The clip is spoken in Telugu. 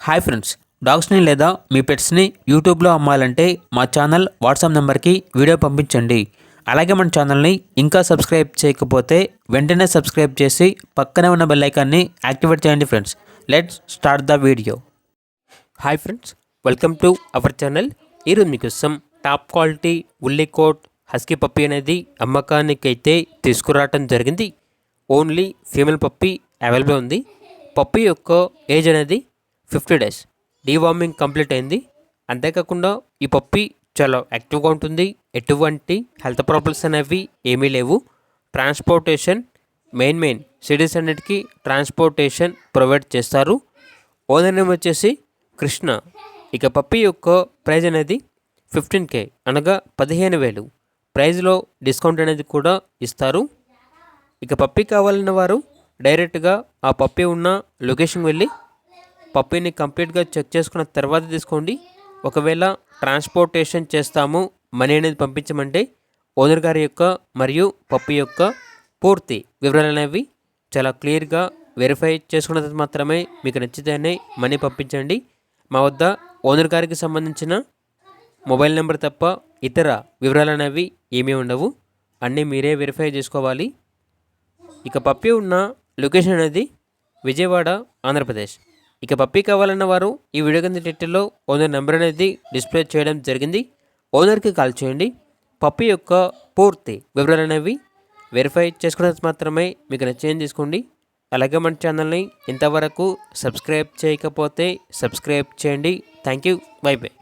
హాయ్ ఫ్రెండ్స్, డాగ్స్ని లేదా మీ పెట్స్ని యూట్యూబ్లో అమ్మాలంటే మా ఛానల్ వాట్సాప్ నెంబర్కి వీడియో పంపించండి. అలాగే మన ఛానల్ని ఇంకా సబ్స్క్రైబ్ చేయకపోతే వెంటనే సబ్స్క్రైబ్ చేసి పక్కనే ఉన్న బెల్ ఐకాన్ని యాక్టివేట్ చేయండి friends. Let's start the video. Hi friends, welcome to our channel. ఈరోజు మీకోసం టాప్ క్వాలిటీ ఉల్లికోట్ హస్కీ పప్పీ అనేది అమ్మకానికైతే తీసుకురావటం జరిగింది. ఓన్లీ ఫీమేల్ పప్పీ అవైలబుల్ ఉంది. పప్పీ యొక్క ఏజ్ అనేది 50 days. డీవార్మింగ్ కంప్లీట్ అయింది. అంతేకాకుండా ఈ పప్పీ చాలా యాక్టివ్గా ఉంటుంది. ఎటువంటి హెల్త్ ప్రాబ్లమ్స్ అనేవి ఏమీ లేవు. ట్రాన్స్పోర్టేషన్ మెయిన్ సిటీస్ అన్నిటికీ ట్రాన్స్పోర్టేషన్ ప్రొవైడ్ చేస్తారు. ఓనర్ నేమ్ వచ్చేసి కృష్ణ. ఇక పప్పీ యొక్క ప్రైజ్ అనేది 15K అనగా 15,000. ప్రైజ్లో డిస్కౌంట్ అనేది కూడా ఇస్తారు. ఇక పప్పీ కావాలన్న వారు డైరెక్ట్గా ఆ పప్పీ ఉన్న లొకేషన్ వెళ్ళి పప్పీని కంప్లీట్గా చెక్ చేసుకున్న తర్వాత తీసుకోండి. ఒకవేళ ట్రాన్స్పోర్టేషన్ చేస్తాము, మనీ అనేది పంపించమంటే ఓనర్ గారి యొక్క మరియు పప్పీ యొక్క పూర్తి వివరాలు అనేవి చాలా క్లియర్గా వెరిఫై చేసుకున్న తర్వాత మాత్రమే మీకు నచ్చితేనే మనీ పంపించండి. మా వద్ద ఓనర్ గారికి సంబంధించిన మొబైల్ నెంబర్ తప్ప ఇతర వివరాలు అనేవి ఏమీ ఉండవు. అన్నీ మీరే వెరిఫై చేసుకోవాలి. ఇక పప్పీ ఉన్న లొకేషన్ అనేది విజయవాడ, ఆంధ్రప్రదేశ్. ఇక పప్పీ కావాలన్న వారు ఈ వీడియో కింద టైటిల్లో ఓనర్ నెంబర్ అనేది డిస్ప్లే చేయడం జరిగింది. ఓనర్కి కాల్ చేయండి. పప్పీ యొక్క పూర్తి వివరాలు అనేవి వెరిఫై చేసుకున్నది మాత్రమే మీకు నచ్చేది తీసుకోండి. అలాగే మన ఛానల్ని ఇంతవరకు సబ్స్క్రైబ్ చేయకపోతే సబ్స్క్రైబ్ చేయండి. Thank you. By by.